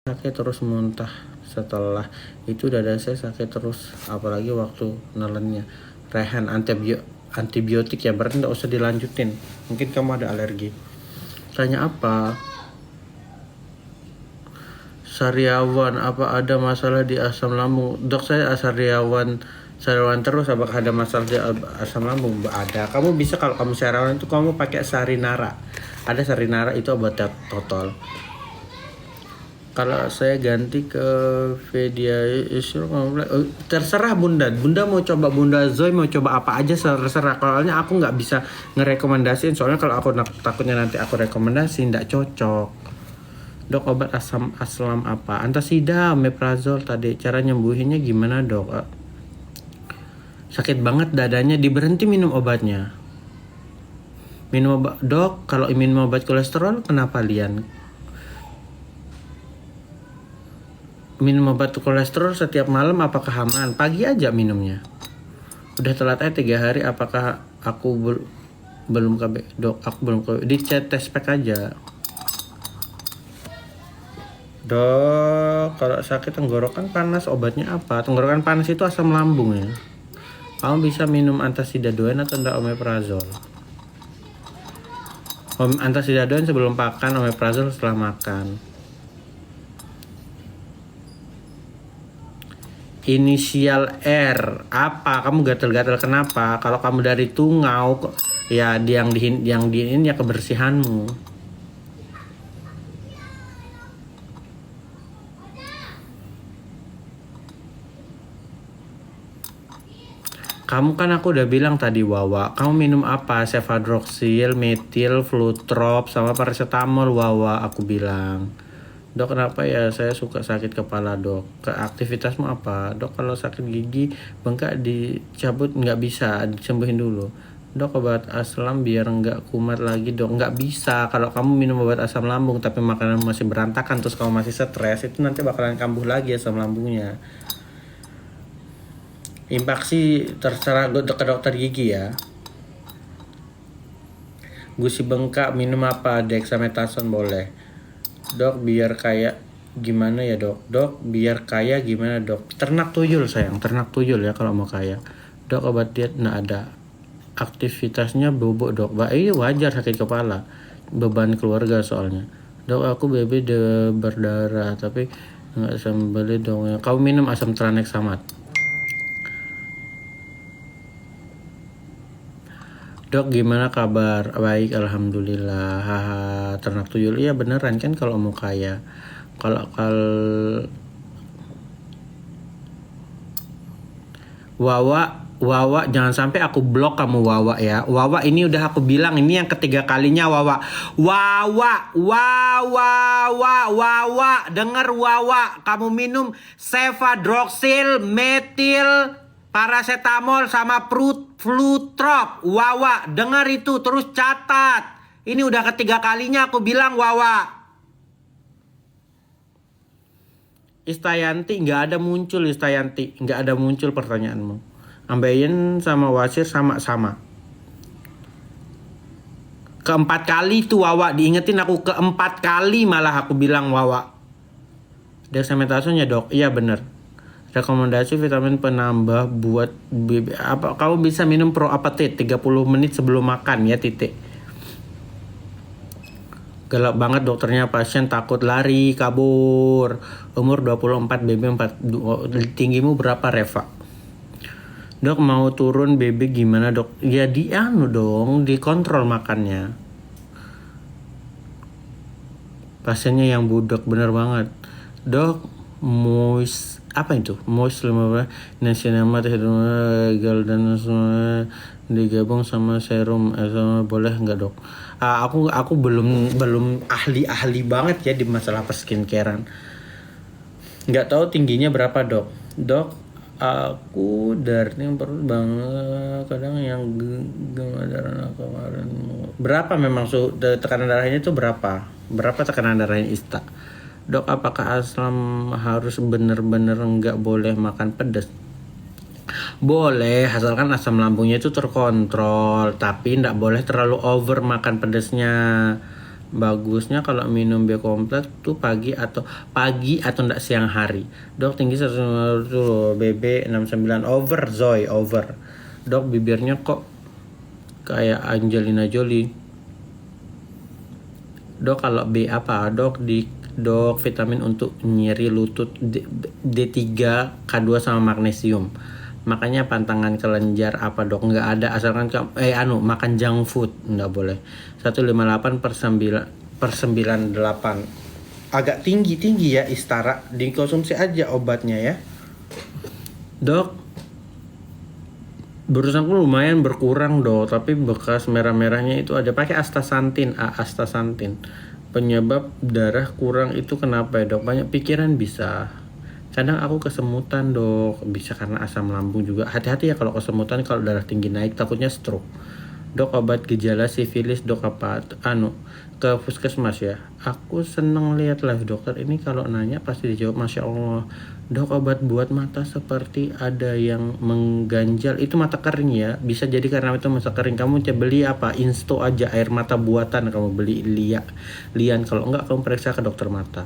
sakit terus muntah. Setelah itu dada saya sakit terus, apalagi waktu nelennya. Rehan antibiotik ya, berarti nggak usah dilanjutin. Mungkin kamu ada alergi. Tanya apa? Sariawan, apa ada masalah di asam lambung? Dok, saya sariawan terus, apakah ada masalah di asam lambung? Ada. Kamu bisa, kalau kamu sariawan itu kamu pakai sarinara. Ada sarinara, itu obat total. Kalau saya ganti ke terserah bunda mau coba Bunda Zoe, mau coba apa aja terserah. Soalnya aku nggak bisa ngerekomendasiin, soalnya kalau aku takutnya nanti aku rekomendasi nggak cocok. Dok, obat asam apa? Antasida, omeprazol tadi. Cara nyembuhinnya gimana dok? Sakit banget dadanya, diberhenti minum obatnya. Minum obat, dok, kalau minum obat kolesterol kenapa Lian? Minum obat kolesterol setiap malam apakah aman? Pagi aja minumnya. Udah telat 3 hari, apakah aku belum KB? Dok, aku belum KB. Dicek tes pack aja. Dok, kalau sakit tenggorokan panas obatnya apa? Tenggorokan panas itu asam lambung ya. Kamu bisa minum antasidadoin atau enggak omeprazol? Antasidadoin sebelum makan, omeprazol setelah makan. Inisial R apa? Kamu gatal-gatal kenapa? Kalau kamu dari tungau ya, yang diin ya kebersihanmu. Kamu kan aku udah bilang tadi Wawa, kamu minum apa? Cefadroxil, metil, flutrop, sama paracetamol Wawa, aku bilang. Dok, kenapa ya saya suka sakit kepala dok? Ke aktivitasmu apa? Dok, kalau sakit gigi bengkak dicabut nggak bisa, disembuhin dulu. Dok, obat asam biar nggak kumat lagi dok. Nggak bisa, kalau kamu minum obat asam lambung tapi makanan masih berantakan terus kamu masih stres, itu nanti bakalan kambuh lagi asam lambungnya. Infeksi terserah ke dokter gigi ya. Gusi bengkak minum apa? Dexamethasone boleh. Dok, biar kaya gimana ya dok? Dok, biar kaya gimana dok? Ternak tuyul sayang, ternak tuyul ya kalau mau kaya. Dok, obat diet nggak ada. Aktivitasnya bobok dok. Iya wajar sakit kepala, beban keluarga soalnya. Dok, aku baby berdarah tapi nggak sembeli dong ya. Kau minum asam tranexamat. Dok, gimana kabar? Baik, alhamdulillah. Haha, ternak tuyul. Iya beneran kan kalau mau kaya. Kalau Wawa, jangan sampai aku blok kamu Wawa ya. Wawa, ini udah aku bilang, ini yang ketiga kalinya Wawa. Wawa, denger Wawa. Kamu minum cefadroxil, metil, paracetamol sama flutrop. Wawa, dengar itu terus catat. Ini udah ketiga kalinya aku bilang Wawa. Istayanti nggak ada muncul, Istayanti nggak ada muncul pertanyaanmu. Ambeien sama Wasir sama-sama. Keempat kali tuh Wawa, diingetin aku keempat kali malah aku bilang Wawa. Dexamethasone ya dok, iya bener. Rekomendasi vitamin penambah buat BB apa? Kamu bisa minum Pro Apatit 30 menit sebelum makan ya titik. Galak banget dokternya, pasien takut lari kabur. Umur 24, BB 4. Tinggimu berapa Reva? Dok, mau turun BB gimana dok? Ya dong, dikontrol makannya. Pasiennya yang budak bener banget. Dok, moist apa itu? Moist 15 nasional gal dan semua digabung sama serum sama boleh nggak dok? Aku belum ahli banget ya di masalah perskincarean. Nggak tahu tingginya berapa dok. Dok, aku dari yang perlu banget kadang yang darah kemarin. Berapa memang tekanan darahnya itu berapa? Berapa tekanan darahnya Ista? Dok, apakah asam harus bener-bener nggak boleh makan pedas? Boleh, asalkan asam lambungnya itu terkontrol, tapi nggak boleh terlalu over makan pedasnya. Bagusnya kalau minum B kompleks tuh pagi atau enggak siang hari. Dok tinggi 150 tuh BB 69 over Zoe over. Dok bibirnya kok kayak Angelina Jolie. Dok kalau B apa? Dok vitamin untuk nyeri lutut D3, K2 sama magnesium. Makanya pantangan kelenjar apa dok? Nggak ada, asalkan makan junk food nggak boleh. 158 per 98. Agak tinggi ya Istara, dikonsumsi aja obatnya ya. Dok, berusahaku lumayan berkurang dok, tapi bekas merah-merahnya itu ada. Pakai astaxanthin, astaxanthin. Penyebab darah kurang itu kenapa ya dok? Banyak pikiran bisa. Kadang aku kesemutan dok, bisa karena asam lambung juga. Hati-hati ya kalau kesemutan, kalau darah tinggi naik takutnya stroke. Dok obat gejala sifilis dok apa? Ke puskesmas ya. Aku seneng lihat live dokter ini, kalau nanya pasti dijawab Masya Allah. Dok obat buat mata seperti ada yang mengganjal, itu mata kering ya. Bisa jadi karena itu mata kering. Kamu beli apa? Insto aja, air mata buatan kamu beli Lian. Kalau enggak kamu periksa ke dokter mata.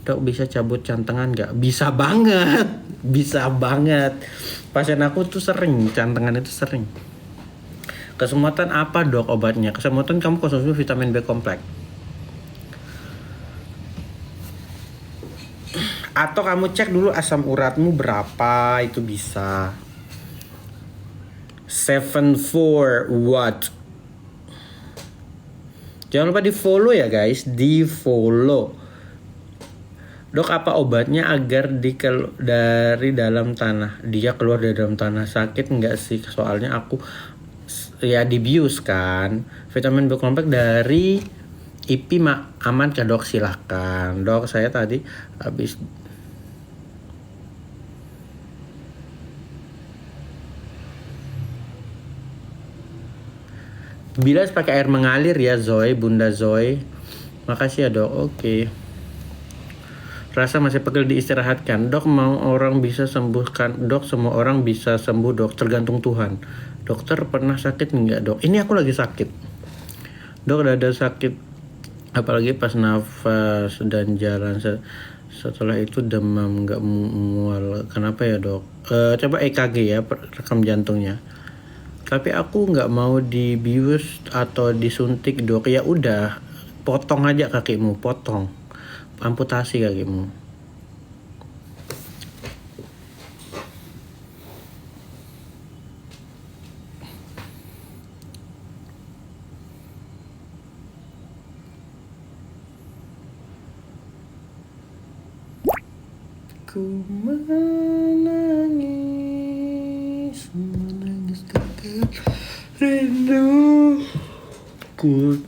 Dok bisa cabut cantengan nggak? Bisa banget, bisa banget. Pasien aku tuh sering cantengan itu sering. Kesemutan apa dok obatnya? Kesemutan kamu konsumsi vitamin B kompleks. Atau kamu cek dulu asam uratmu berapa, itu bisa. 74 watt. Jangan lupa di follow ya guys, di follow. Dok apa obatnya agar dari dalam tanah? Dia keluar dari dalam tanah. Sakit nggak sih? Soalnya aku ya dibius kan. Vitamin B kompleks dari IPI aman ke dok? Silahkan dok, saya tadi habis bilas pakai air mengalir ya Zoe, Bunda Zoe. Makasih ya dok. Oke. Rasa masih pegel diistirahatkan. Dok mau orang bisa sembuhkan? Dok semua orang bisa sembuh dok, tergantung Tuhan. Dokter pernah sakit nggak dok? Ini aku lagi sakit. Dok dada sakit, apalagi pas nafas dan jalan. Setelah itu demam nggak mual. Kenapa ya dok? Coba EKG ya, rekam jantungnya. Tapi aku nggak mau dibius atau disuntik dok. Ya udah, potong aja kakimu, potong. Amputasi kakimu. Ku menangis kakak rindu ku.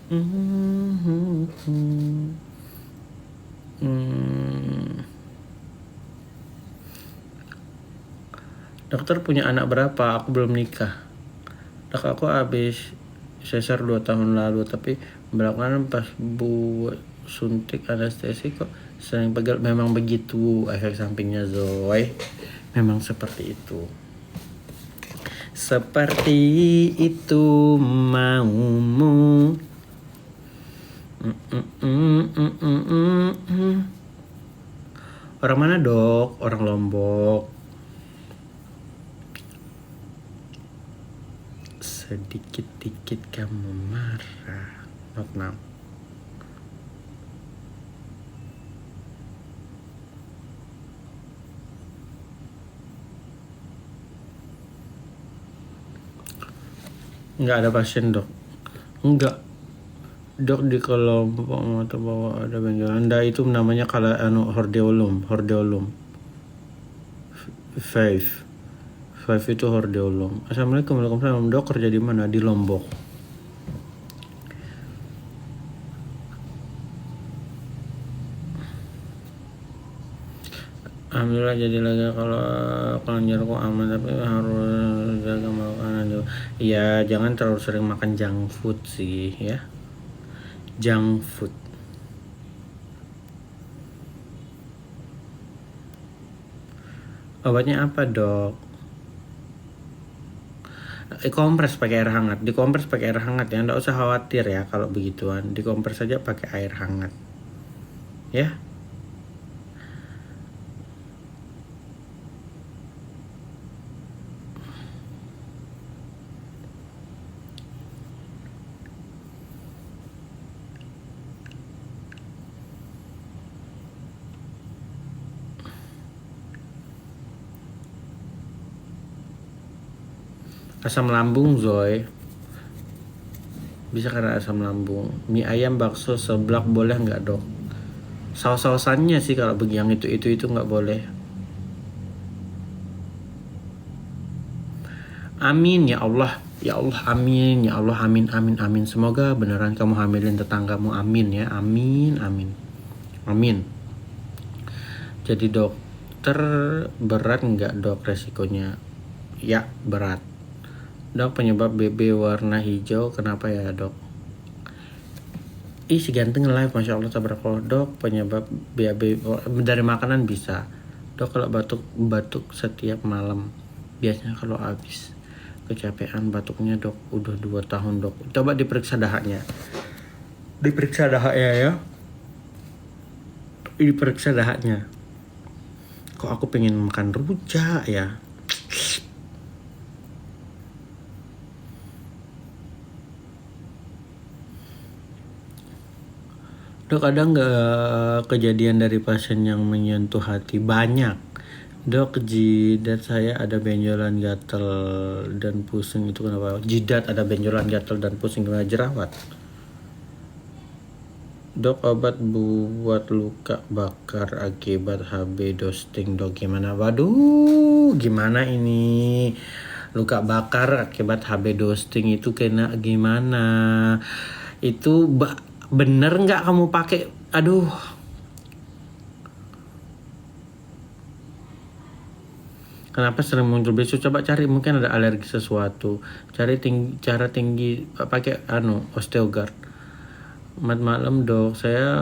Dokter punya anak berapa? Aku belum nikah. Dok aku habis sesar 2 tahun lalu, tapi belakangan pas buat suntik anestesi kok sering pegel. Memang begitu efek sampingnya Zoe. Memang seperti itu. Seperti itu maumu. Orang mana dok? Orang Lombok. Sedikit-dikit kamu marah. Not now. Nggak ada pasien dok. Enggak. Dok di kelompok mata bawah ada benjolan. Itu namanya hordeolum. 5 itu hordeolum. Assalamualaikum. Waalaikumsalam. Dok kerja di mana? Di Lombok. Alhamdulillah jadi lagi. Kalau kelenjarku aman, tapi harus jaga makanan juga. Ya jangan terlalu sering makan junk food sih ya. Junk food. Obatnya apa dok? Kompres pakai air hangat, dikompres pakai air hangat ya, nggak usah khawatir ya kalau begituan, dikompres saja pakai air hangat ya. Asam lambung Zoe, bisa karena asam lambung. Mie ayam, bakso, seblak boleh nggak dok? Saus-sausannya sih kalau bagi yang itu nggak boleh. Amin ya Allah, ya Allah amin, ya Allah amin amin amin. Semoga beneran kamu hamilin tetanggamu, amin ya, amin amin amin. Jadi dokter, berat nggak dok resikonya? Ya berat. Dok, penyebab BB warna hijau kenapa ya dok? Ih si ganteng live, masya Allah tabarakallah. Dok, penyebab BAB dari makanan bisa. Dok, kalau batuk setiap malam, biasanya kalau habis kecapean batuknya dok. Udah 2 tahun dok. Coba diperiksa dahaknya. Diperiksa dahaknya ya. Diperiksa dahaknya. Kok aku pengen makan rujak ya? Dok, ada nggak kejadian dari pasien yang menyentuh hati? Banyak. Dok, jidat saya ada benjolan gatal dan pusing, itu kenapa? Jidat ada benjolan gatal dan pusing kena jerawat. Dok, obat buat luka bakar akibat HB dosing dok gimana? Waduh, gimana ini? Luka bakar akibat HB dosing itu kena gimana? Itu bener nggak kamu pakai? Aduh, kenapa sering muncul besok? Coba cari, mungkin ada alergi sesuatu. Cari cara tinggi pakai Osteogard. Malam dok, saya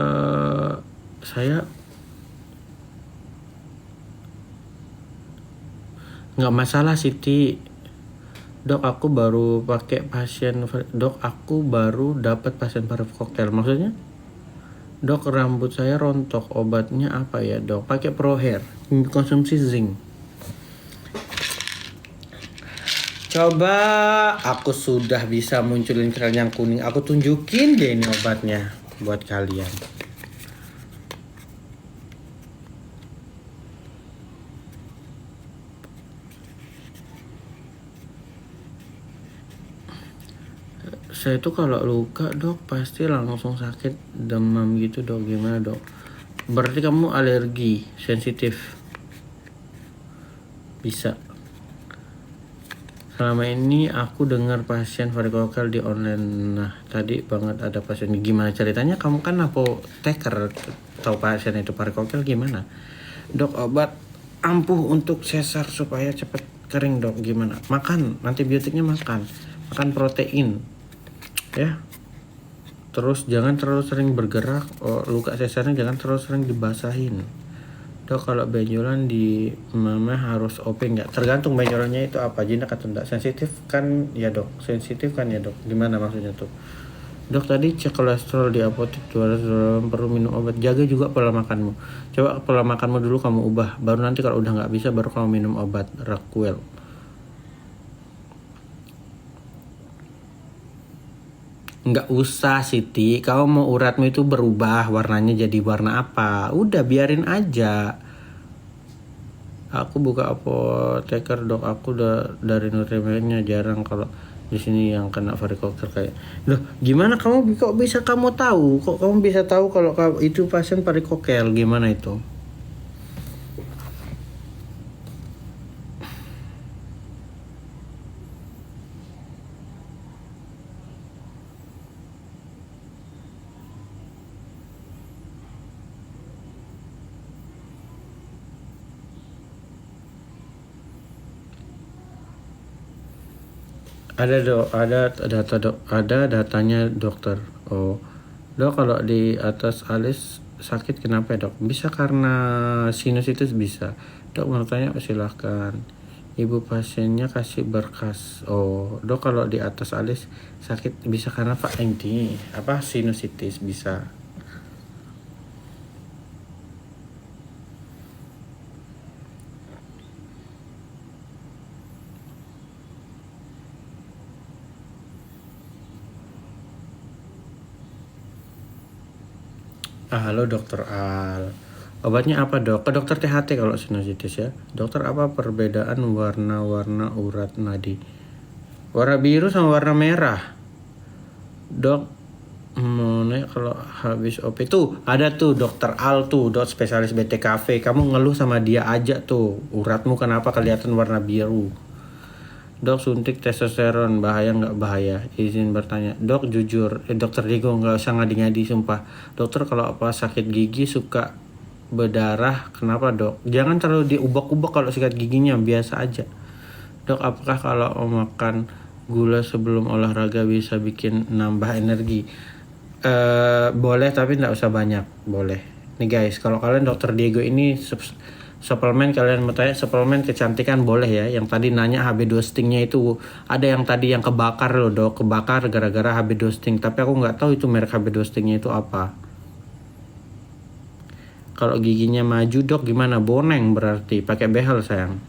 nggak masalah Siti. Dok, aku baru dapat pasien varikokel. Maksudnya? Dok, rambut saya rontok, obatnya apa ya dok? Pakai Pro Hair, konsumsi zinc. Coba, aku sudah bisa munculin keranjang kuning. Aku tunjukin deh ini obatnya buat kalian. Saya tuh kalau luka dok pasti langsung sakit, demam gitu dok, gimana dok? Berarti kamu alergi, sensitif. Bisa. Selama ini aku dengar pasien varikokel di online. Nah, tadi banget ada pasien. Gimana ceritanya? Kamu kan apoteker, tahu pasien itu varikokel gimana? Dok, obat ampuh untuk sesar supaya cepat kering dok, gimana? Makan, antibiotiknya makan protein ya. Terus jangan terlalu sering bergerak. Luka sesarnya jangan terlalu sering dibasahin. Dok, kalau benjolan di mama harus OP nggak? Tergantung benjolannya itu apa, jinak atau enggak. Sensitif kan ya dok, gimana maksudnya tuh? Dok, tadi cek kolesterol di apotek 200, perlu minum obat. Jaga juga pola makanmu. Coba pola makanmu dulu kamu ubah, baru nanti kalau udah nggak bisa baru kamu minum obat Raquel. Nggak usah Siti, kamu mau uratmu itu berubah warnanya jadi warna apa? Udah biarin aja. Aku buka apoteker dok, aku udah dari Nutrimednya jarang kalau di sini yang kena varikokel kayak. Loh, gimana kamu kok bisa kamu tahu? Kok kamu bisa tahu kalau itu pasien varikokel? Gimana itu? Ada dok, ada datanya dokter. Oh, dok, kalau di atas alis sakit kenapa ya dok? Bisa karena sinusitis bisa. Dok, mau tanya silahkan. Ibu pasiennya kasih berkas. Oh, dok kalau di atas alis sakit bisa karena ini apa sinusitis bisa. Halo dokter Al. Obatnya apa dok? Ke dokter THT kalau sinusitis ya. Dokter apa perbedaan warna-warna urat nadi? Warna biru sama warna merah. Dok, kalau habis OP tuh ada tuh dokter Al tuh, dok spesialis BTKV. Kamu ngeluh sama dia aja tuh. Uratmu kenapa kelihatan warna biru? Dok suntik testosteron bahaya nggak bahaya? Izin bertanya. Dok jujur, dokter Diego nggak usah ngadi-ngadi sumpah. Dokter kalau apa sakit gigi suka berdarah kenapa dok? Jangan terlalu diubah-ubah kalau sikat giginya biasa aja. Dok apakah kalau makan gula sebelum olahraga bisa bikin nambah energi? Boleh tapi nggak usah banyak, boleh. Nih guys, kalau kalian dokter Diego ini suplemen kalian mau tanya suplemen kecantikan boleh ya. Yang tadi nanya HB Dostingnya itu ada yang tadi yang kebakar loh dok, kebakar gara-gara HB Dosting. Tapi aku nggak tahu itu merek HB Dostingnya itu apa. Kalau giginya maju dok gimana? Boneng berarti pakai behel sayang.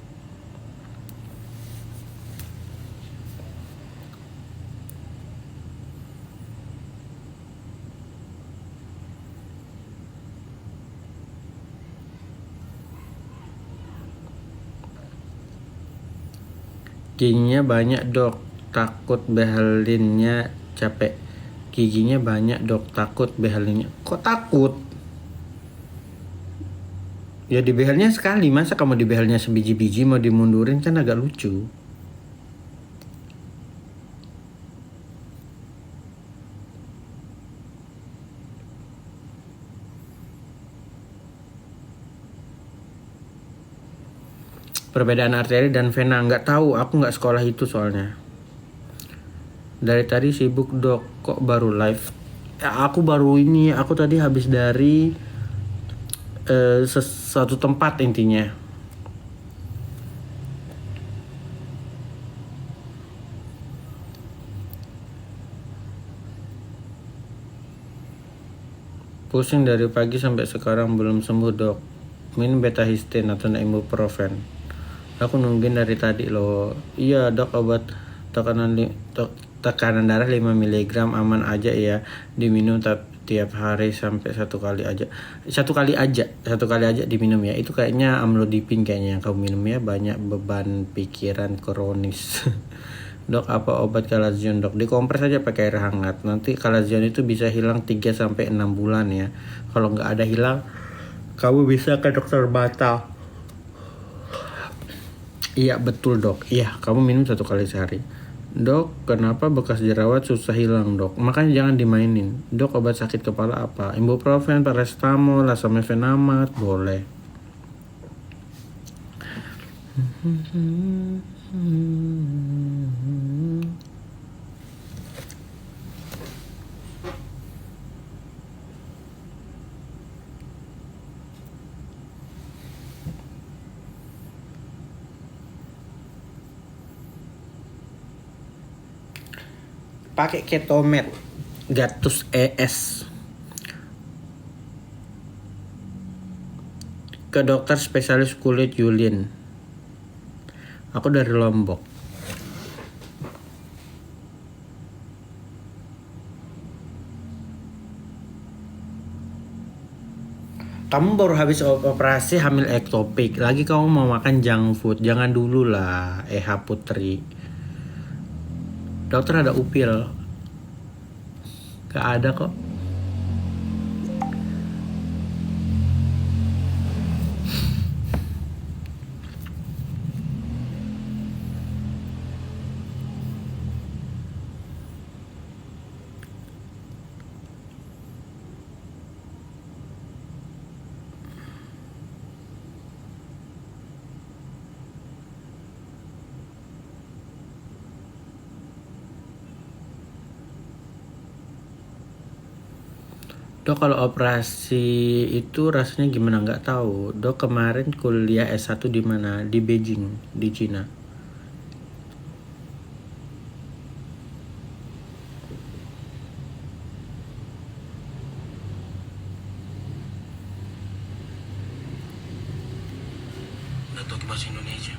Giginya banyak dok, takut behelinnya capek. Giginya banyak dok, takut behelinnya. Kok takut? Ya dibehelnya sekali, masa kamu dibehelnya sebiji-biji mau dimundurin kan agak lucu. Perbedaan arteri dan vena nggak tahu, aku nggak sekolah itu soalnya. Dari tadi sibuk dok, kok baru live? Ya, aku baru ini, aku tadi habis dari satu tempat intinya. Pusing dari pagi sampai sekarang belum sembuh dok. Minum betahistin atau ibuprofen. Aku nungguin dari tadi loh. Iya dok, obat tekanan darah 5 mg aman aja ya. Diminum tiap hari sampai satu kali aja diminum ya. Itu kayaknya amlodipin kayaknya yang kamu minum ya. Banyak beban pikiran kronis. Dok apa obat kalazion dok? Dikompres aja pakai air hangat. Nanti kalazion itu bisa hilang 3-6 bulan ya. Kalau nggak ada hilang, kamu bisa ke dokter mata. Iya betul dok. Iya kamu minum 1 kali sehari. Dok kenapa bekas jerawat susah hilang dok? Makanya jangan dimainin. Dok obat sakit kepala apa? Ibuprofen, paracetamol, lasamifenamat boleh. Pakai Ketomet Gatus ES ke dokter spesialis kulit Yulin. Aku dari Lombok. Kamu baru habis operasi hamil ektopik, lagi kamu mau makan junk food. Jangan dulu lah, Putri. Dokter ada upil. Gak ada kok. Dok kalau operasi itu rasanya gimana nggak tahu. Dok kemarin kuliah S1 di mana? Di Beijing, di Cina. nggak tahu bahasa Indonesia.